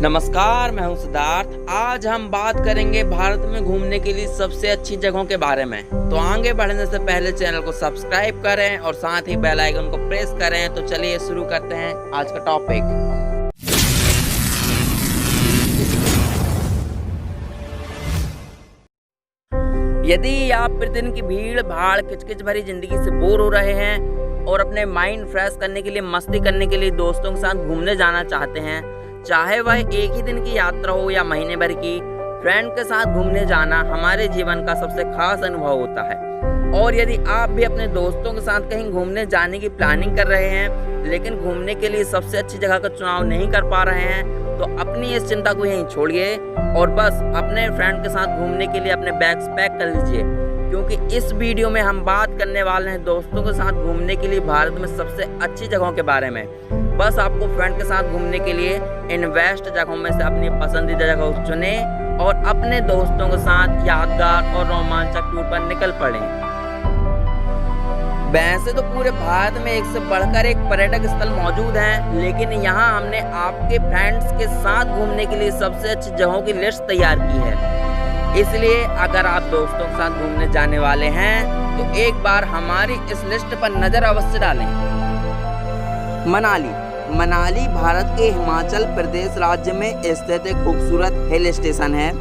नमस्कार, मैं हूं सिद्धार्थ। आज हम बात करेंगे भारत में घूमने के लिए सबसे अच्छी जगहों के बारे में। तो आगे बढ़ने से पहले चैनल को सब्सक्राइब करें और साथ ही बेल आइकन को प्रेस करें। तो चलिए शुरू करते हैं आज का टॉपिक। यदि आप प्रतिदिन की भीड़ भाड़ किचकिच भरी जिंदगी से बोर हो रहे हैं और अपने माइंड फ्रेश करने के लिए, मस्ती करने के लिए दोस्तों के साथ घूमने जाना चाहते हैं, चाहे वह एक ही दिन की यात्रा हो या महीने भर की, फ्रेंड के साथ घूमने जाना हमारे जीवन का सबसे खास अनुभव होता है। और यदि आप भी अपने दोस्तों के साथ कहीं घूमने जाने की प्लानिंग कर रहे हैं, लेकिन घूमने के लिए सबसे अच्छी जगह का चुनाव नहीं कर पा रहे हैं, तो अपनी इस चिंता को यहीं छोड़िए और बस अपने फ्रेंड के साथ घूमने के लिए अपने बैग्स पैक कर लीजिए, क्योंकि इस वीडियो में हम बात करने वाले हैं दोस्तों के साथ घूमने के लिए भारत में सबसे अच्छी जगहों के बारे में। बस आपको फ्रेंड के साथ घूमने के लिए इन बेस्ट जगहों में से अपनी पसंदीदा जगह चुनें और अपने दोस्तों के साथ यादगार और रोमांचक टूर पर निकल पड़ें। वैसे तो पूरे भारत में एक से बढ़कर एक पर्यटक स्थल मौजूद हैं, लेकिन यहाँ हमने आपके फ्रेंड्स के साथ घूमने के लिए सबसे अच्छी जगहों की लिस्ट तैयार की है। इसलिए अगर आप दोस्तों के साथ घूमने जाने वाले हैं तो एक बार हमारी इस लिस्ट पर नजर अवश्य डालें। मनाली भारत के हिमाचल प्रदेश राज्य में स्थित एक खूबसूरत हिल स्टेशन है,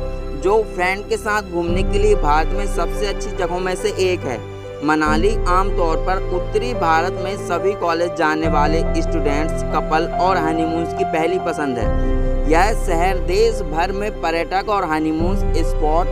जो फ्रेंड के साथ घूमने के लिए भारत में सबसे अच्छी जगहों में से एक है। मनाली आमतौर पर उत्तरी भारत में सभी कॉलेज जाने वाले स्टूडेंट्स, कपल और हनीमून्स की पहली पसंद है। यह शहर देश भर में पर्यटक और हनीमून स्पॉट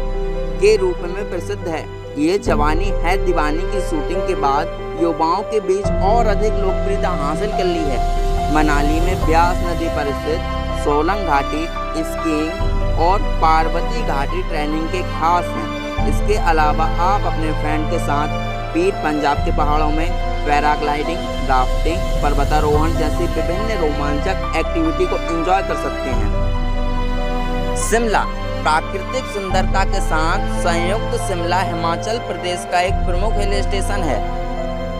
के रूप में प्रसिद्ध है। ये जवानी है दीवानी की शूटिंग के बाद युवाओं के बीच और अधिक लोकप्रियता हासिल कर ली है। मनाली में ब्यास नदी पर स्थित सोलंग घाटी, स्कीइंग और पार्वती घाटी ट्रेनिंग के खास हैं। इसके अलावा आप अपने फ्रेंड के साथ पीर पंजाब के पहाड़ों में पैराग्लाइडिंग, राफ्टिंग, पर्वतारोहण जैसी विभिन्न रोमांचक एक्टिविटी को एंजॉय कर सकते हैं। शिमला प्राकृतिक सुंदरता के साथ संयुक्त शिमला हिमाचल प्रदेश का एक प्रमुख हिल स्टेशन है,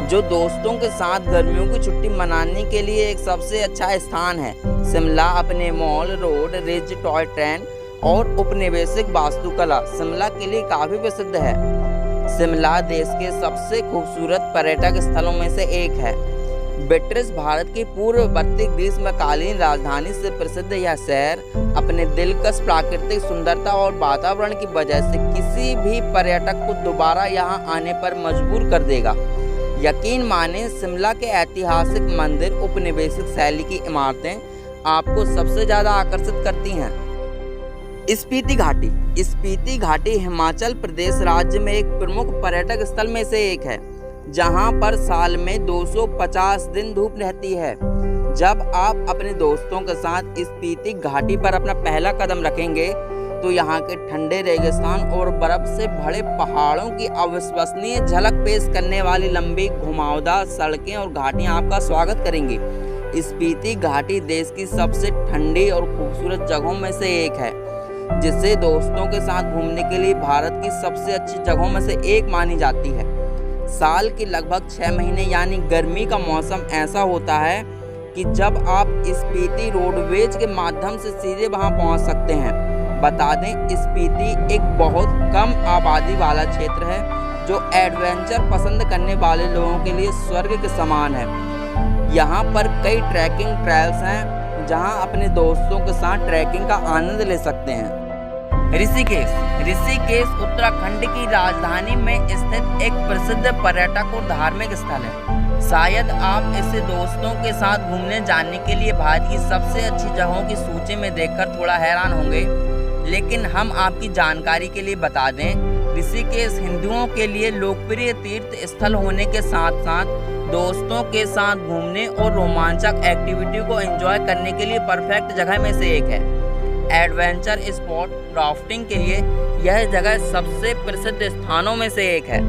जो दोस्तों के साथ गर्मियों की छुट्टी मनाने के लिए एक सबसे अच्छा स्थान है। शिमला अपने mall, road, ridge, toy train और उपनिवेशिक वास्तुकला शिमला के लिए काफी प्रसिद्ध है। शिमला देश के सबसे खूबसूरत पर्यटक स्थलों में से एक है। ब्रिटिश भारत की पूर्ववर्ती ग्रीष्मकालीन राजधानी से प्रसिद्ध यह शहर अपने दिलकश प्राकृतिक सुंदरता और वातावरण की वजह से किसी भी पर्यटक को दोबारा यहां आने पर मजबूर कर देगा। यकीन माने, शिमला के ऐतिहासिक मंदिर, उपनिवेशिक शैली की इमारतें आपको सबसे ज्यादा आकर्षित करती हैं। स्पीति घाटी हिमाचल प्रदेश राज्य में एक प्रमुख पर्यटक स्थल में से एक है, जहां पर साल में 250 दिन धूप रहती है। जब आप अपने दोस्तों के साथ स्पीति घाटी पर अपना पहला कदम रखेंगे तो यहाँ के ठंडे रेगिस्तान और बर्फ से भरे पहाड़ों की अविश्वसनीय झलक पेश करने वाली लंबी घुमावदार सड़कें और घाटियाँ आपका स्वागत करेंगी। स्पीति घाटी देश की सबसे ठंडी और खूबसूरत जगहों में से एक है, जिसे दोस्तों के साथ घूमने के लिए भारत की सबसे अच्छी जगहों में से एक मानी जाती है। साल के लगभग 6 महीने यानी गर्मी का मौसम ऐसा होता है कि जब आप स्पीति रोडवेज के माध्यम से सीधे वहां पहुंच सकते हैं। बता दें, स्पीति एक बहुत कम आबादी वाला क्षेत्र है, जो एडवेंचर पसंद करने वाले लोगों के लिए स्वर्ग के समान है। यहाँ पर कई ट्रैकिंग ट्रायल्स हैं, जहां अपने दोस्तों के साथ ट्रैकिंग का आनंद ले सकते हैं। ऋषिकेश उत्तराखंड की राजधानी में स्थित एक प्रसिद्ध पर्यटक और धार्मिक स्थल है। शायद आप इसे दोस्तों के साथ घूमने जाने के लिए भारत की सबसे अच्छी जगहों की सूची में देखकर थोड़ा हैरान होंगे, लेकिन हम आपकी जानकारी के लिए बता दें, ऋषिकेश हिंदुओं के लिए लोकप्रिय तीर्थ स्थल होने के साथ साथ दोस्तों के साथ घूमने और रोमांचक एक्टिविटी को एंजॉय करने के लिए परफेक्ट जगह में से एक है। एडवेंचर स्पॉट राफ्टिंग के लिए यह जगह सबसे प्रसिद्ध स्थानों में से एक है।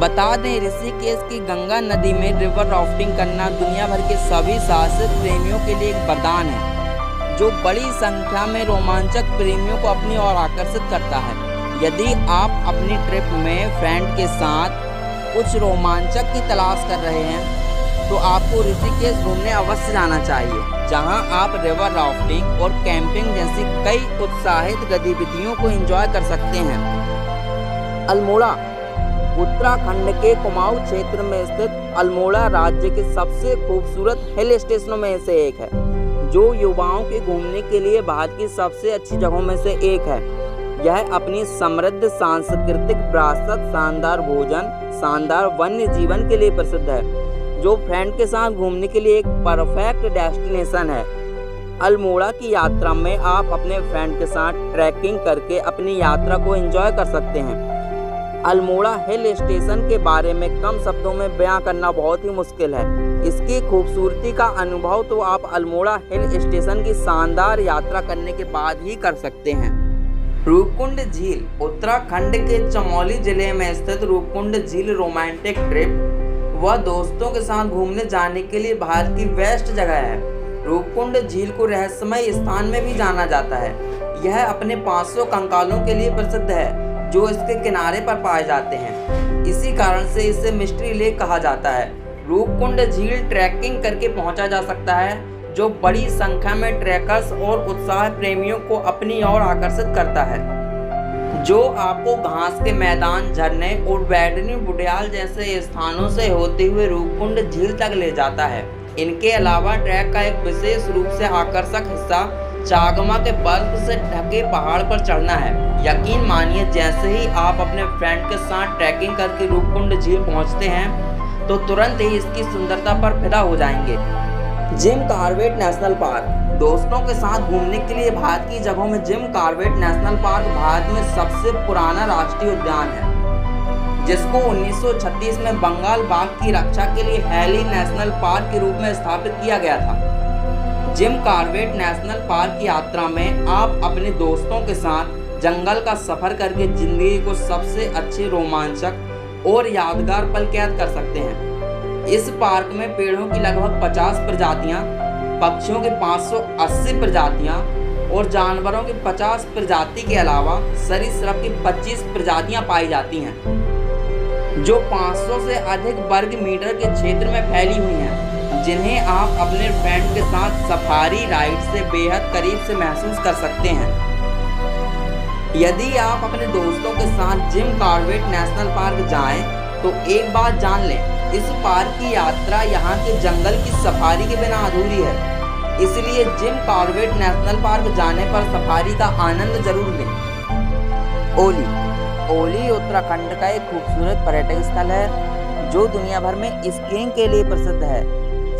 बता दें, ऋषिकेश की गंगा नदी में रिवर राफ्टिंग करना दुनिया भर के सभी साहसिक प्रेमियों के लिए एक वरदान है, जो बड़ी संख्या में रोमांचक प्रेमियों को अपनी ओर आकर्षित करता है। यदि आप अपनी ट्रिप में फ्रेंड के साथ कुछ रोमांचक की तलाश कर रहे हैं तो आपको ऋषिकेश घूमने अवश्य जाना चाहिए, जहां आप रिवर राफ्टिंग और कैंपिंग जैसी कई उत्साहित गतिविधियों को एंजॉय कर सकते हैं। अल्मोड़ा उत्तराखंड के कुमाऊं क्षेत्र में स्थित अल्मोड़ा राज्य के सबसे खूबसूरत हिल स्टेशनों में से एक है, जो युवाओं के घूमने के लिए भारत की सबसे अच्छी जगहों में से एक है। यह अपनी समृद्ध सांस्कृतिक विरासत, शानदार भोजन, शानदार वन्य जीवन के लिए प्रसिद्ध है, जो फ्रेंड के साथ घूमने के लिए एक परफेक्ट डेस्टिनेशन है। अल्मोड़ा की यात्रा में आप अपने फ्रेंड के साथ ट्रैकिंग करके अपनी यात्रा को एंजॉय कर सकते हैं। अल्मोड़ा हिल स्टेशन के बारे में कम शब्दों में बयां करना बहुत ही मुश्किल है। इसकी खूबसूरती का अनुभव तो आप अल्मोड़ा हिल स्टेशन की शानदार यात्रा करने के बाद ही कर सकते हैं। रूपकुंड झील उत्तराखंड के चमोली जिले में स्थित रूपकुंड झील रोमांटिक ट्रिप व दोस्तों के साथ घूमने जाने के लिए भारत की बेस्ट जगह है। रूपकुंड झील को रहस्यमय स्थान में भी जाना जाता है। यह अपने 500 कंकालों के लिए प्रसिद्ध है, जो इसके किनारे पर पाए जाते हैं। इसी कारण से इसे मिस्ट्री लेक कहा जाता है। रूपकुंड झील ट्रैकिंग करके पहुंचा जा सकता है, जो बड़ी संख्या में ट्रैकर्स और उत्साह प्रेमियों को अपनी ओर आकर्षित करता है, जो आपको घास के मैदान, झरने और बैडनी बुढ़ियाल जैसे स्थानों से होते हुए रूपकुंड झील तक ले जाता है। इनके अलावा ट्रैक का एक विशेष रूप से आकर्षक हिस्सा चागमा के बर्फ से ढके पहाड़ पर चढ़ना है। यकीन मानिए, जैसे ही आप अपने फ्रेंड के साथ ट्रैकिंग करके रूपकुंड झील पहुंचते हैं, तो तुरंत ही इसकी सुंदरता पर फिदा हो जाएंगे। जिम कॉर्बेट नेशनल पार्क दोस्तों के साथ घूमने के लिए भारत की जगहों में Jim Corbett national park Bharat में सबसे पुराना राष्ट्रीय उद्यान है, जिसको 1936 में बंगाल बाघ की रक्षा के लिए हैली नेशनल पार्क के रूप में स्थापित किया गया था। जिम कॉर्बेट नेशनल पार्क की यात्रा में आप अपने दोस्तों के साथ जंगल का सफर करके जिंदगी को सबसे अच्छे, रोमांचक और यादगार पल कैद कर सकते हैं। इस पार्क में पेड़ों की लगभग 50 प्रजातियां, पक्षियों की 580 प्रजातियां और जानवरों की 50 प्रजाति के अलावा सरीसृप की 25 प्रजातियां पाई जाती हैं, जो 500 से अधिक वर्ग मीटर के क्षेत्र में फैली हुई हैं, जिन्हें आप अपने फ्रेंड के साथ सफारी राइड से बेहद करीब से महसूस कर सकते हैं। यदि आप अपने दोस्तों के साथ जिम कॉर्बेट नेशनल पार्क जाएं, तो एक बात जान लें, इस पार्क की यात्रा यहाँ के जंगल की सफारी के बिना अधूरी है। इसलिए जिम कॉर्बेट नेशनल पार्क जाने पर सफारी का आनंद जरूर लें। ओली उत्तराखंड का एक खूबसूरत पर्यटक स्थल है, जो दुनिया भर में स्कीइंग के लिए प्रसिद्ध है।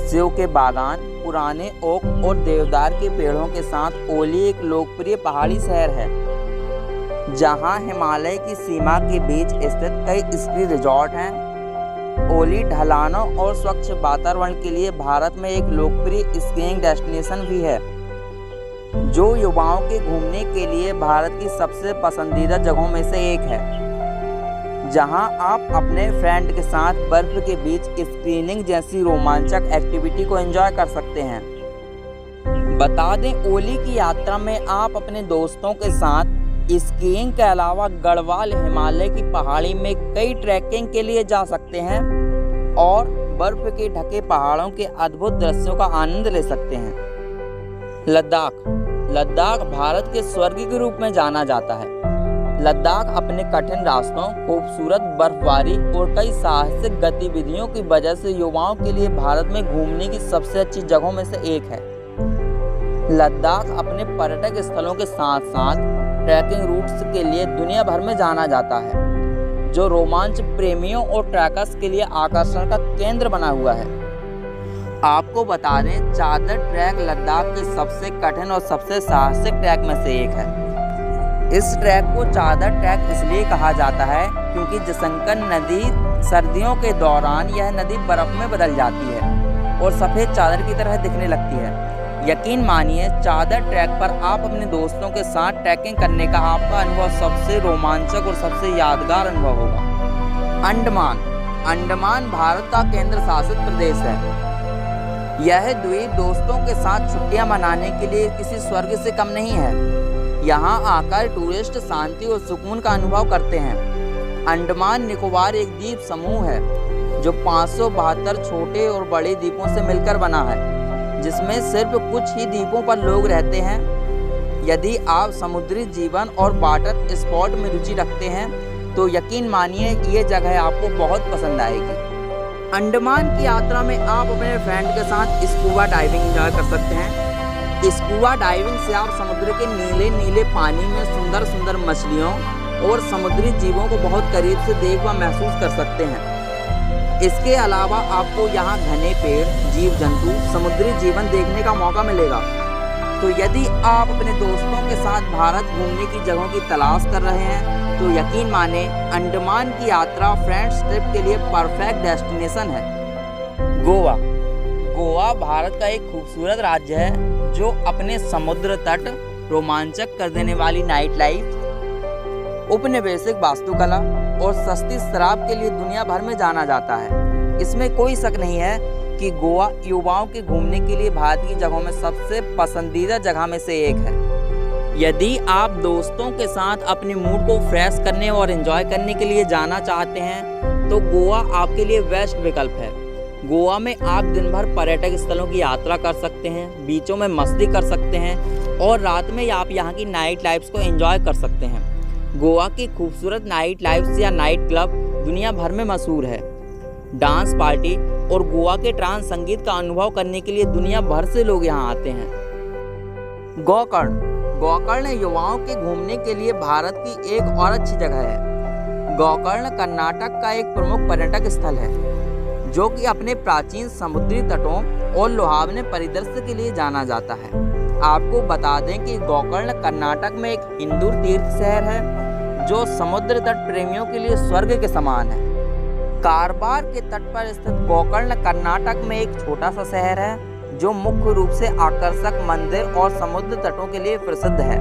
सेब के बागान, पुराने ओक और देवदार के पेड़ों के साथ ओली एक लोकप्रिय पहाड़ी शहर है, जहां हिमालय की सीमा के बीच स्थित कई स्की रिजॉर्ट हैं। ओली ढलानों और स्वच्छ वातावरण के लिए भारत में एक लोकप्रिय स्कीइंग डेस्टिनेशन भी है, जो युवाओं के घूमने के लिए भारत की सबसे पसंदीदा जगहों में से एक है, जहां आप अपने फ्रेंड के साथ बर्फ के बीच स्कीइंग जैसी रोमांचक एक्टिविटी को एंजॉय कर सकते हैं। बता दें, ओली की यात्रा में आप अपने दोस्तों के साथ स्कीइंग के अलावा गढ़वाल हिमालय की पहाड़ी में कई ट्रैकिंग के लिए जा सकते हैं और बर्फ के ढके पहाड़ों के अद्भुत दृश्यों का आनंद ले सकते हैं। लद्दाख भारत के स्वर्ग के रूप में जाना जाता है। लद्दाख अपने कठिन रास्तों, खूबसूरत बर्फबारी और कई साहसिक गतिविधियों की वजह से युवाओं के लिए भारत में घूमने की सबसे अच्छी जगहों में से एक है। लद्दाख अपने पर्यटक स्थलों के साथ साथ ट्रैकिंग रूट्स के लिए दुनिया भर में जाना जाता है, जो रोमांच प्रेमियों और ट्रैकर्स के लिए आकर्षण का केंद्र बना हुआ है। आपको बता दें, चादर ट्रैक लद्दाख के सबसे कठिन और सबसे साहसिक ट्रैक में से एक है। इस ट्रैक को चादर ट्रैक इसलिए कहा जाता है क्योंकि जसंकर नदी सर्दियों के दौरान यह नदी बर्फ में बदल जाती है और सफ़ेद चादर की तरह दिखने लगती है। यकीन मानिए, चादर ट्रैक पर आप अपने दोस्तों के साथ ट्रैकिंग करने का आपका अनुभव सबसे रोमांचक और सबसे यादगार अनुभव होगा। अंडमान भारत का केंद्र शासित प्रदेश है। यह द्वीप दोस्तों के साथ छुट्टियां मनाने के लिए किसी स्वर्ग से कम नहीं है। यहाँ आकर टूरिस्ट शांति और सुकून का अनुभव करते हैं। अंडमान निकोबार एक द्वीप समूह है, जो 572 छोटे और बड़े द्वीपों से मिलकर बना है, जिसमें सिर्फ कुछ ही द्वीपों पर लोग रहते हैं। यदि आप समुद्री जीवन और वाटर स्पोर्ट में रुचि रखते हैं तो यकीन मानिए ये जगह आपको बहुत पसंद आएगी। अंडमान की यात्रा में आप अपने फ्रेंड के साथ स्कूबा डाइविंग एंजॉय कर सकते हैं। स्कूबा डाइविंग से आप समुद्र के नीले नीले पानी में सुंदर सुंदर मछलियों और समुद्री जीवों को बहुत करीब से देख व महसूस कर सकते हैं। इसके अलावा आपको यहाँ घने पेड़, जीव जंतु, समुद्री जीवन देखने का मौका मिलेगा। तो यदि आप अपने दोस्तों के साथ भारत घूमने की जगहों की तलाश कर रहे हैं तो यकीन माने अंडमान की यात्रा फ्रेंड्स ट्रिप के लिए परफेक्ट डेस्टिनेशन है। गोवा भारत का एक खूबसूरत राज्य है जो अपने समुद्र तट, रोमांचक कर देने वाली नाइट लाइफ, उपनिवेशिक वास्तुकला और सस्ती शराब के लिए दुनिया भर में जाना जाता है। इसमें कोई शक नहीं है कि गोवा युवाओं के घूमने के लिए भारत की जगहों में सबसे पसंदीदा जगह में से एक है। यदि आप दोस्तों के साथ अपने मूड को फ्रेश करने और एंजॉय करने के लिए जाना चाहते हैं तो गोवा आपके लिए बेस्ट विकल्प है। गोवा में आप दिन भर पर्यटक स्थलों की यात्रा कर सकते हैं, बीचों में मस्ती कर सकते हैं और रात में आप यहाँ की नाइट लाइफ्स को एंजॉय कर सकते हैं। गोवा की खूबसूरत नाइट लाइफ्स या नाइट क्लब दुनिया भर में मशहूर है। डांस पार्टी और गोवा के ट्रांस संगीत का अनुभव करने के लिए दुनिया भर से लोग यहाँ आते हैं। गोकर्ण युवाओं के घूमने के लिए भारत की एक और अच्छी जगह है। गोकर्ण कर्नाटक का एक प्रमुख पर्यटक स्थल है जो कि अपने प्राचीन समुद्री तटों और लुभावने परिदृश्य के लिए जाना जाता है। आपको बता दें कि गोकर्ण कर्नाटक में एक हिंदू तीर्थ शहर है जो समुद्र तट प्रेमियों के लिए स्वर्ग के समान है। कारवार के तट पर स्थित गोकर्ण कर्नाटक में एक छोटा सा शहर है जो मुख्य रूप से आकर्षक मंदिर और समुद्र तटों के लिए प्रसिद्ध है।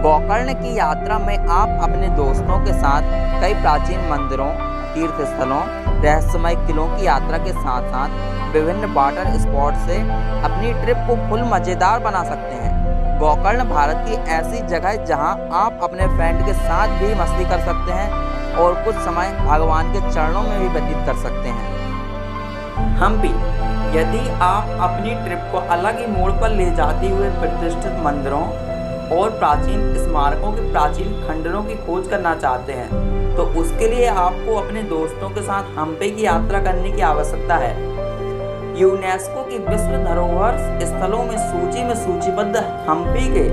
गोकर्ण की यात्रा में आप अपने दोस्तों के साथ कई प्राचीन मंदिरों, तीर्थ स्थलों, रहस्यमय किलों की यात्रा के साथ साथ विभिन्न वाटर स्पॉट से अपनी ट्रिप को फुल मज़ेदार बना सकते हैं। गोकर्ण भारत की ऐसी जगह है जहां आप अपने फ्रेंड के साथ भी मस्ती कर सकते हैं और कुछ समय भगवान के चरणों में भी व्यतीत कर सकते हैं। हम्पी, यदि आप अपनी ट्रिप को अलग ही मोड़ पर ले जाते हुए प्रतिष्ठित मंदिरों और प्राचीन स्मारकों के प्राचीन खंडरों की खोज करना चाहते हैं तो उसके लिए आपको अपने दोस्तों के साथ हम्पी की यात्रा करने की आवश्यकता है। यूनेस्को की विश्व धरोहर स्थलों में सूचीबद्ध हम्पी के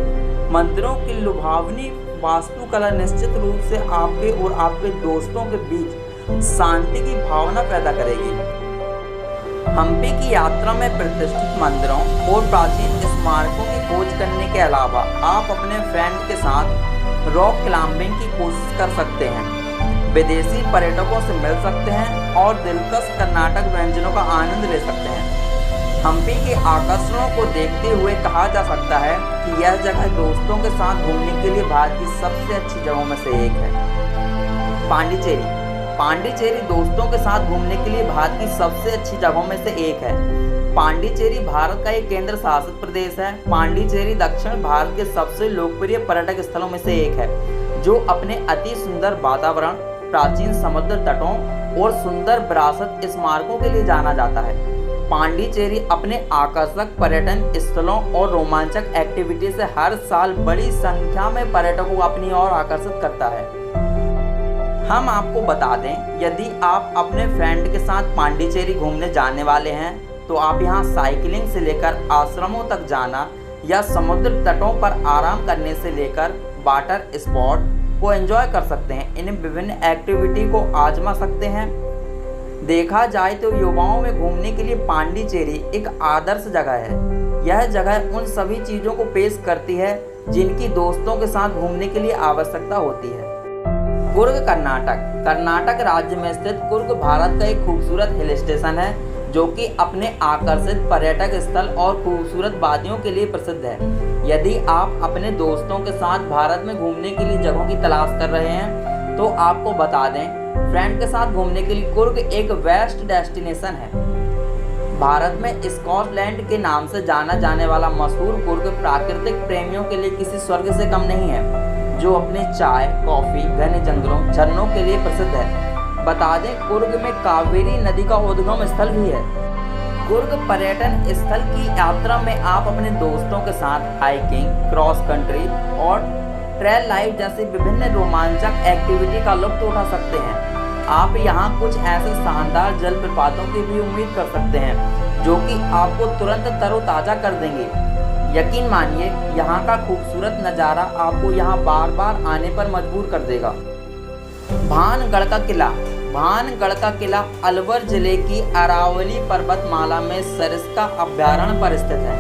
मंदिरों की लुभावनी वास्तुकला निश्चित रूप से आपके और आपके दोस्तों के बीच शांति की भावना पैदा करेगी। हम्पी की यात्रा में प्रतिष्ठित मंदिरों और प्राचीन स्मारकों की खोज करने के अलावा आप अपने फ्रेंड के साथ रॉक क्लाइंबिंग की कोशिश कर सकते हैं, विदेशी पर्यटकों से मिल सकते हैं और दिलकश कर्नाटक व्यंजनों का आनंद ले सकते हैं। हम्पी के आकर्षणों को देखते हुए कहा जा सकता है कि यह जगह दोस्तों के साथ घूमने के लिए भारत की सबसे अच्छी जगहों में से एक है। पांडिचेरी दोस्तों के साथ घूमने के लिए भारत की सबसे अच्छी जगहों में से एक है। पांडिचेरी भारत का एक केंद्र शासित प्रदेश है। पांडिचेरी दक्षिण भारत के सबसे लोकप्रिय पर्यटक स्थलों में से एक है जो अपने अति सुंदर वातावरण, प्राचीन समुद्र तटों और सुंदर विरासत स्मारकों के लिए जाना जाता है। पांडिचेरी अपने आकर्षक पर्यटन स्थलों और रोमांचक एक्टिविटी से हर साल बड़ी संख्या में पर्यटकों को अपनी ओर आकर्षित करता है। हम आपको बता दें, यदि आप अपने फ्रेंड के साथ पांडिचेरी घूमने जाने वाले हैं तो आप यहां साइकिलिंग से लेकर आश्रमों तक जाना या समुद्र तटों पर आराम करने से लेकर वाटर स्पॉट को एंजॉय कर सकते हैं। इन विभिन्न एक्टिविटी को आजमा सकते हैं। देखा जाए तो युवाओं में घूमने के लिए पांडिचेरी एक आदर्श जगह है। यह जगह उन सभी चीज़ों को पेश करती है जिनकी दोस्तों के साथ घूमने के लिए आवश्यकता होती है। कुर्ग कर्नाटक राज्य में स्थित कुर्ग भारत का एक खूबसूरत हिल स्टेशन है जो कि अपने आकर्षित पर्यटक स्थल और खूबसूरत वादियों के लिए प्रसिद्ध है। यदि आप अपने दोस्तों के साथ भारत में घूमने के लिए जगहों की तलाश कर रहे हैं तो आपको बता दें, फ्रेंड के साथ घूमने के लिए कुर्ग एक बेस्ट डेस्टिनेशन है। भारत में स्कॉटलैंड के नाम से जाना जाने वाला मशहूर कुर्ग प्राकृतिक प्रेमियों के लिए किसी स्वर्ग से कम नहीं है, जो अपने चाय, कॉफी, घने जंगलों, झरनों के लिए प्रसिद्ध है। बता दें कुर्ग में कावेरी नदी का उद्गम स्थल भी है। कुर्ग पर्यटन स्थल की यात्रा में आप अपने दोस्तों के साथ हाइकिंग, क्रॉस कंट्री और ट्रेल लाइफ जैसी विभिन्न रोमांचक एक्टिविटी का लुत्फ उठा सकते हैं। आप यहाँ कुछ ऐसे शानदार जलप्रपातों की भी उम्मीद कर सकते हैं जो कि आपको तुरंत तरोताज़ा कर देंगे। यकीन मानिए, यहाँ का खूबसूरत नज़ारा आपको यहाँ बार बार आने पर मजबूर कर देगा। भानगढ़ का किला। भानगढ़ का किला अलवर जिले की अरावली पर्वतमाला में सरिस्का अभयारण्य पर स्थित है।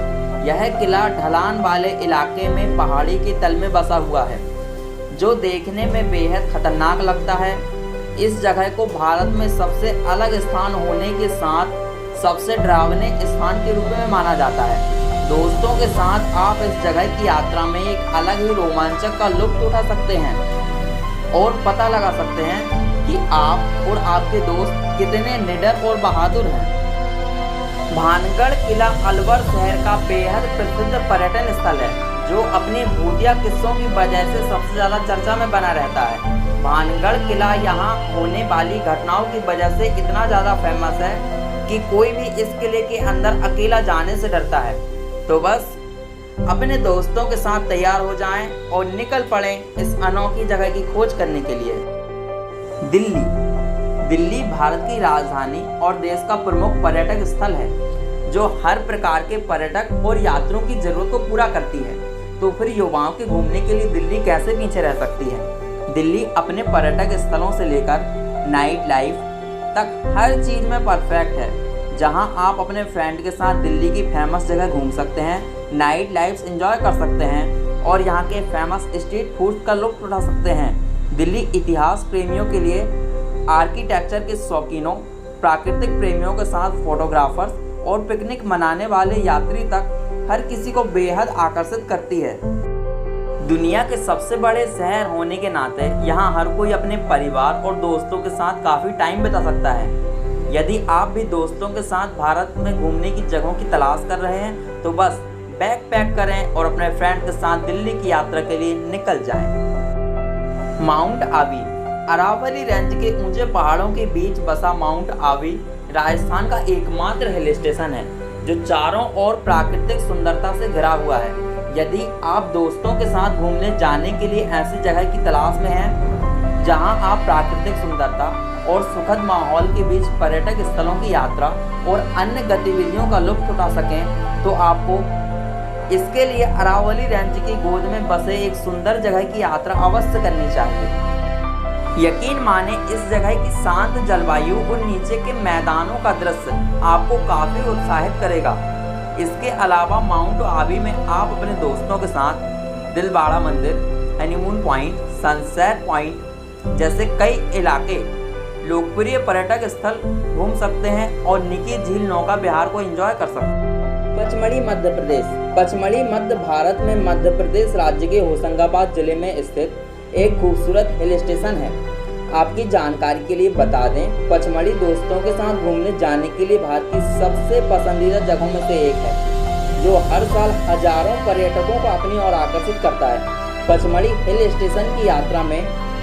यह किला ढलान वाले इलाके में पहाड़ी की तल में बसा हुआ है, जो देखने में बेहद खतरनाक लगता है। इस जगह को भारत में सबसे अलग स्थान होने के साथ सबसे डरावने स्थान के रूप में माना जाता है। दोस्तों के साथ आप इस जगह की यात्रा में एक अलग ही रोमांचक का लुत्फ उठा सकते हैं और पता लगा सकते हैं कि आप और आपके दोस्त कितने निडर और बहादुर हैं। भानगढ़ किला अलवर शहर का बेहद प्रसिद्ध पर्यटन स्थल है, जो अपनी भूतिया किस्सों की वजह से सबसे ज़्यादा चर्चा में बना रहता है। भानगढ़ किला यहाँ होने वाली घटनाओं की वजह से इतना ज़्यादा फेमस है कि कोई भी इस किले के अंदर अकेला जाने से डरता है। तो बस अपने दोस्तों के साथ तैयार हो जाएं और निकल पड़ें इस अनोखी जगह की खोज करने के लिए। दिल्ली। दिल्ली भारत की राजधानी और देश का प्रमुख पर्यटक स्थल है, जो हर प्रकार के पर्यटक और यात्रियों की जरूरत को पूरा करती है। तो फिर युवाओं के घूमने के लिए दिल्ली कैसे पीछे रह सकती है। दिल्ली अपने पर्यटक स्थलों से लेकर नाइट लाइफ तक हर चीज़ में परफेक्ट है, जहां आप अपने फ्रेंड के साथ दिल्ली की फेमस जगह घूम सकते हैं, नाइट लाइफ एंजॉय कर सकते हैं और यहां के फेमस स्ट्रीट फूड का लुत्फ उठा सकते हैं। दिल्ली इतिहास प्रेमियों के लिए, आर्किटेक्चर के शौकीनों, प्राकृतिक प्रेमियों के साथ फोटोग्राफर्स और पिकनिक मनाने वाले यात्री तक हर किसी को बेहद आकर्षित करती है। दुनिया के सबसे बड़े शहर होने के नाते यहाँ हर कोई अपने परिवार और दोस्तों के साथ काफ़ी टाइम बिता सकता है। यदि आप भी दोस्तों के साथ भारत में घूमने की जगहों की तलाश कर रहे हैं, तो बस बैग पैक करें और अपने फ्रेंड के साथ दिल्ली की यात्रा के लिए निकल जाएं। माउंट आबी। अरावली रेंज के ऊंचे पहाड़ों के बीच बसा माउंट आबी राजस्थान का एकमात्र हिल स्टेशन है, जो चारों ओर प्राकृतिक सुंदरता से घिरा हुआ है। यदि आप दोस्तों के साथ घूमने जाने के लिए ऐसी जगह की तलाश में हैं जहां आप प्राकृतिक सुंदरता और सुखद माहौल के बीच पर्यटक स्थलों की यात्रा और अन्य गतिविधियों का लुत्फ उठा सकें, तो आपको इसके लिए अरावली रेंज की गोद में बसे एक सुंदर जगह की यात्रा अवश्य करनी चाहिए। यकीन माने, इस जगह की शांत जलवायु और नीचे के मैदानों का दृश्य आपको काफ़ी उत्साहित करेगा। इसके अलावा माउंट आबी में आप अपने दोस्तों के साथ दिलवाड़ा मंदिर, हनीमून पॉइंट, सनसेट पॉइंट जैसे कई इलाके लोकप्रिय पर्यटक स्थल घूम सकते हैं और निकी झील नौका विहार को एंजॉय कर सकते हैं। पचमढ़ी मध्य प्रदेश। पचमढ़ी मध्य भारत में मध्य प्रदेश राज्य के होशंगाबाद जिले में स्थित एक खूबसूरत हिल स्टेशन है। आपकी जानकारी के लिए बता दें, पचमढ़ी दोस्तों के साथ घूमने जाने के लिए भारत की सबसे पसंदीदा जगहों में से एक है, जो हर साल हजारों पर्यटकों को अपनी ओर आकर्षित करता है। पचमढ़ी हिल स्टेशन की यात्रा में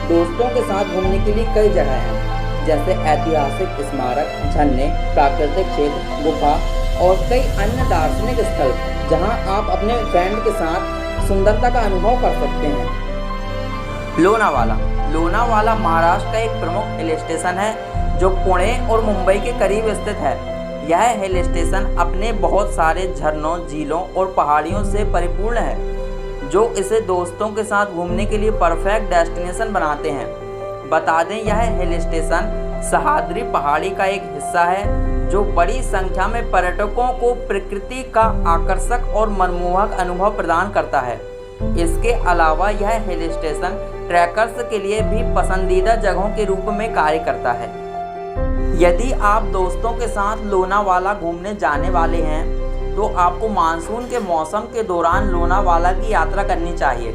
दोस्तों के साथ घूमने के लिए कई जगह हैं, जैसे ऐतिहासिक स्मारक, झरने, प्राकृतिक क्षेत्र, गुफा और कई अन्य दार्शनिक स्थल, जहां आप अपने फ्रेंड के साथ सुंदरता का अनुभव कर सकते हैं। लोनावाला। लोनावाला महाराष्ट्र का एक प्रमुख हिल स्टेशन है, जो पुणे और मुंबई के करीब स्थित है। यह हिल स्टेशन अपने बहुत सारे झरनों, झीलों और पहाड़ियों से परिपूर्ण है, जो इसे दोस्तों के साथ घूमने के लिए परफेक्ट डेस्टिनेशन बनाते हैं। बता दें, यह हिल स्टेशन सह्याद्री पहाड़ी का एक हिस्सा है, जो बड़ी संख्या में पर्यटकों को प्रकृति का आकर्षक और मनमोहक अनुभव प्रदान करता है। इसके अलावा यह हिल स्टेशन ट्रैकर्स के लिए भी पसंदीदा जगहों के रूप में कार्य करता है। यदि आप दोस्तों के साथ लोनावाला घूमने जाने वाले हैं, तो आपको मानसून के मौसम के दौरान लोनावाला की यात्रा करनी चाहिए,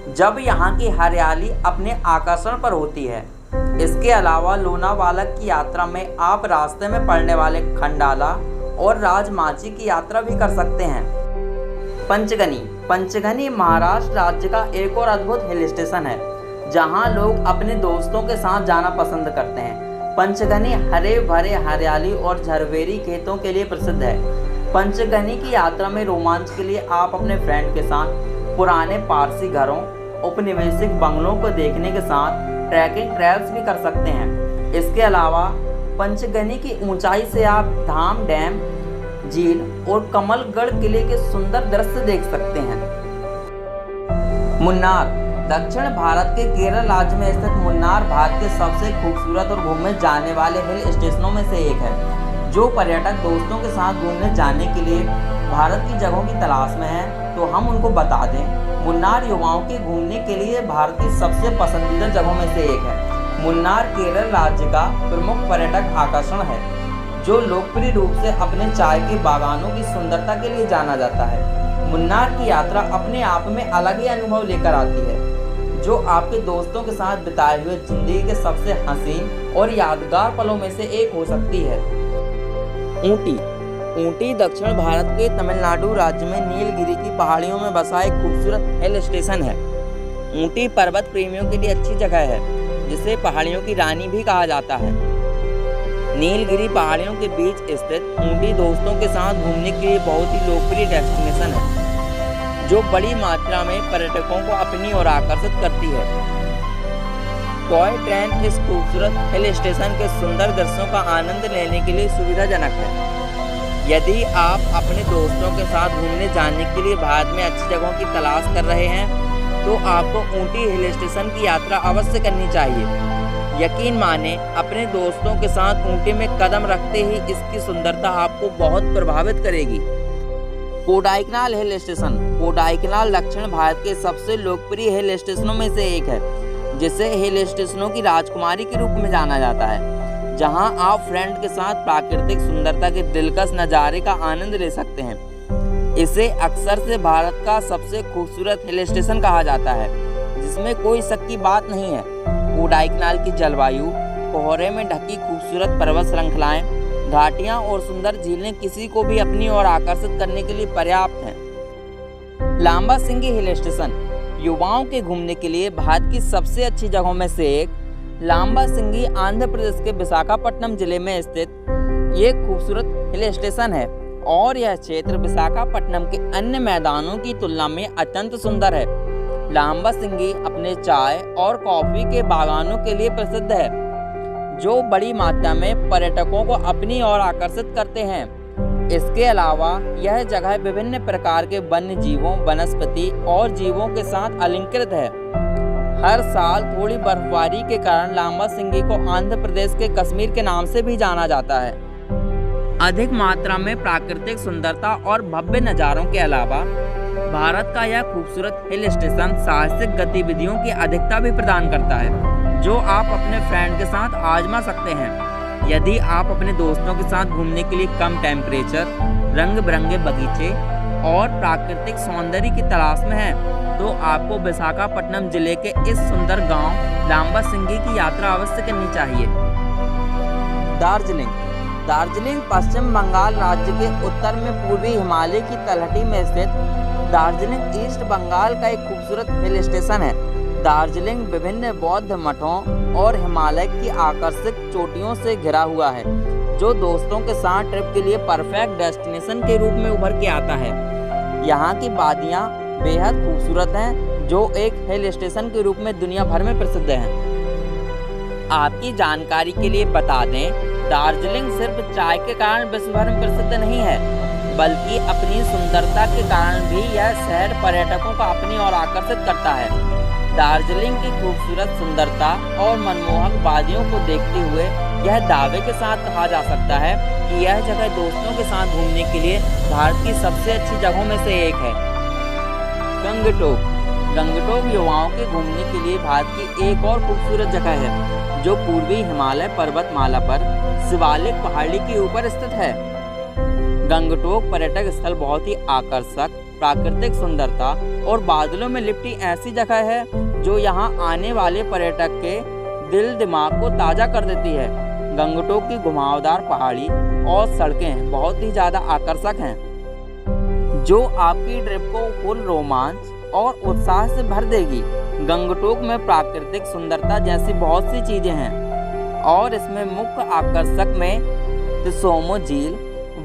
जब यहाँ की हरियाली अपने आकर्षण पर होती है। इसके अलावा लोनावाला की यात्रा में आप रास्ते में पड़ने वाले खंडाला और राजमाची की यात्रा भी कर सकते हैं। पंचगनी। पंचगनी महाराष्ट्र राज्य का एक और अद्भुत हिल स्टेशन है, जहां लोग अपने दोस्तों के साथ जाना पसंद करते हैं। पंचगनी हरे भरे हरियाली और झरवेरी खेतों के लिए प्रसिद्ध है। पंचगनी की यात्रा में रोमांच के लिए आप अपने फ्रेंड के साथ पुराने पारसी घरों, औपनिवेशिक बंगलों को देखने के साथ ट्रैकिंग ट्रेल्स भी कर सकते हैं। इसके अलावा पंचगनी की ऊंचाई से आप धाम डैम, झील और कमलगढ़ किले के सुंदर दृश्य देख सकते हैं। मुन्नार दक्षिण भारत के केरल राज्य में स्थित मुन्नार भारत के सबसे खूबसूरत और घूमने जाने वाले हिल स्टेशनों में से एक है। जो पर्यटक दोस्तों के साथ घूमने जाने के लिए भारत की जगहों की तलाश में हैं, तो हम उनको बता दें, मुन्नार युवाओं के घूमने के लिए भारत की सबसे पसंदीदा जगहों में से एक है। मुन्नार केरल राज्य का प्रमुख पर्यटक आकर्षण है, जो लोकप्रिय रूप से अपने चाय के बागानों की सुंदरता के लिए जाना जाता है। मुन्नार की यात्रा अपने आप में अलग ही अनुभव लेकर आती है, जो आपके दोस्तों के साथ बिताए हुए जिंदगी के सबसे हसीन और यादगार पलों में से एक हो सकती है। ऊटी ऊटी दक्षिण भारत के तमिलनाडु राज्य में नीलगिरी की पहाड़ियों में बसा एक खूबसूरत हिल स्टेशन है। ऊटी पर्वत प्रेमियों के लिए अच्छी जगह है, जिसे पहाड़ियों की रानी भी कहा जाता है। नीलगिरी पहाड़ियों के बीच स्थित ऊटी दोस्तों के साथ घूमने के लिए बहुत ही लोकप्रिय डेस्टिनेशन है, जो बड़ी मात्रा में पर्यटकों को अपनी ओर आकर्षित करती है। टॉय ट्रेन इस खूबसूरत हिल स्टेशन के सुंदर दृश्यों का आनंद लेने के लिए सुविधाजनक है। यदि आप अपने दोस्तों के साथ घूमने जाने के लिए भारत में अच्छी जगहों की तलाश कर रहे हैं, तो आपको ऊटी हिल स्टेशन की यात्रा अवश्य करनी चाहिए। यकीन माने, अपने दोस्तों के साथ ऊटी में कदम रखते ही इसकी सुंदरता आपको बहुत प्रभावित करेगी। कोडाईकनाल हिल स्टेशन कोडाईकनाल दक्षिण भारत के सबसे लोकप्रिय हिल स्टेशनों में से एक है, जिसे हिल स्टेशनों की राजकुमारी के रूप में जाना जाता है, जहां आप फ्रेंड के साथ प्राकृतिक सुंदरता के दिलकश नज़ारे का आनंद ले सकते हैं। इसे अक्सर से भारत का सबसे खूबसूरत हिल स्टेशन कहा जाता है, जिसमें कोई शक की बात नहीं है। कोडाईकनाल की जलवायु, कोहरे में ढकी खूबसूरत पर्वत श्रृंखलाएं, घाटियां और सुंदर झीलें किसी को भी अपनी ओर आकर्षित करने के लिए पर्याप्त हैं। लांबासिंगी हिल स्टेशन युवाओं के घूमने के लिए भारत की सबसे अच्छी जगहों में से एक। लांबासिंगी आंध्र प्रदेश के विशाखापट्टनम जिले में स्थित एक खूबसूरत हिल स्टेशन है, और यह क्षेत्र विशाखापट्टनम के अन्य मैदानों की तुलना में अत्यंत सुंदर है। लांबासिंगी अपने चाय और कॉफी के बागानों के लिए प्रसिद्ध है, जो बड़ी मात्रा में पर्यटकों को अपनी ओर आकर्षित करते हैं। इसके अलावा यह जगह विभिन्न प्रकार के वन्य जीवों, वनस्पति और जीवों के साथ अलंकृत है। हर साल थोड़ी बर्फबारी के कारण लांबासिंगी को आंध्र प्रदेश के कश्मीर के नाम से भी जाना जाता है। अधिक मात्रा में प्राकृतिक सुंदरता और भव्य नज़ारों के अलावा भारत का यह खूबसूरत हिल स्टेशन साहसिक गतिविधियों की अधिकता भी प्रदान करता है, जो आप अपने फ्रेंड के साथ आजमा सकते हैं। यदि आप अपने दोस्तों के साथ घूमने के लिए कम टेम्परेचर, रंग बिरंगे बगीचे और प्राकृतिक सौंदर्य की तलाश में हैं, तो आपको विशाखापट्टनम जिले के इस सुंदर गांव लांबासिंगी की यात्रा अवश्य करनी चाहिए। दार्जिलिंग पश्चिम बंगाल राज्य के उत्तर में पूर्वी हिमालय की तलहटी में स्थित दार्जिलिंग ईस्ट बंगाल का एक खूबसूरत हिल स्टेशन है। दार्जिलिंग विभिन्न बौद्ध मठों और हिमालय की आकर्षक चोटियों से घिरा हुआ है, जो दोस्तों के साथ ट्रिप के लिए परफेक्ट डेस्टिनेशन के रूप में उभर के आता है। यहाँ की वादियाँ बेहद खूबसूरत हैं, जो एक हिल स्टेशन के रूप में दुनिया भर में प्रसिद्ध हैं। आपकी जानकारी के लिए बता दें, दार्जिलिंग सिर्फ चाय के कारण विश्व भर में प्रसिद्ध नहीं है, बल्कि अपनी सुंदरता के कारण भी यह शहर पर्यटकों को अपनी ओर आकर्षित करता है। दार्जिलिंग की खूबसूरत सुंदरता और मनमोहक वादियों को देखते हुए यह दावे के साथ कहा जा सकता है कि यह जगह दोस्तों के साथ घूमने के लिए भारत की सबसे अच्छी जगहों में से एक है। गंगटोक युवाओं के घूमने के लिए भारत की एक और खूबसूरत जगह है, जो पूर्वी हिमालय पर्वतमाला पर शिवालिक पहाड़ी के ऊपर स्थित है। गंगटोक पर्यटक स्थल बहुत ही आकर्षक, प्राकृतिक सुंदरता और बादलों में लिपटी ऐसी जगह है, जो यहाँ आने वाले पर्यटक के दिल दिमाग को ताज़ा कर देती है। गंगटोक की घुमावदार पहाड़ी और सड़कें बहुत ही ज़्यादा आकर्षक हैं, जो आपकी ट्रिप को फुल रोमांच और उत्साह से भर देगी। गंगटोक में प्राकृतिक सुंदरता जैसी बहुत सी चीज़ें हैं और इसमें मुख्य आकर्षक में त्सोमो झील,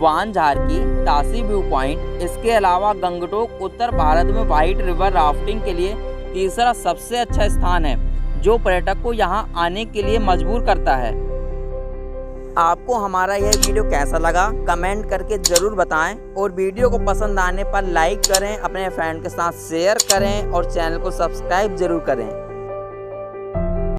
वानझारकी, तासी व्यू पॉइंट। इसके अलावा गंगटोक उत्तर भारत में व्हाइट रिवर राफ्टिंग के लिए तीसरा सबसे अच्छा स्थान है, जो पर्यटक को यहाँ आने के लिए मजबूर करता है। आपको हमारा यह वीडियो कैसा लगा कमेंट करके ज़रूर बताएं और वीडियो को पसंद आने पर लाइक करें, अपने फ्रेंड के साथ शेयर करें और चैनल को सब्सक्राइब ज़रूर करें।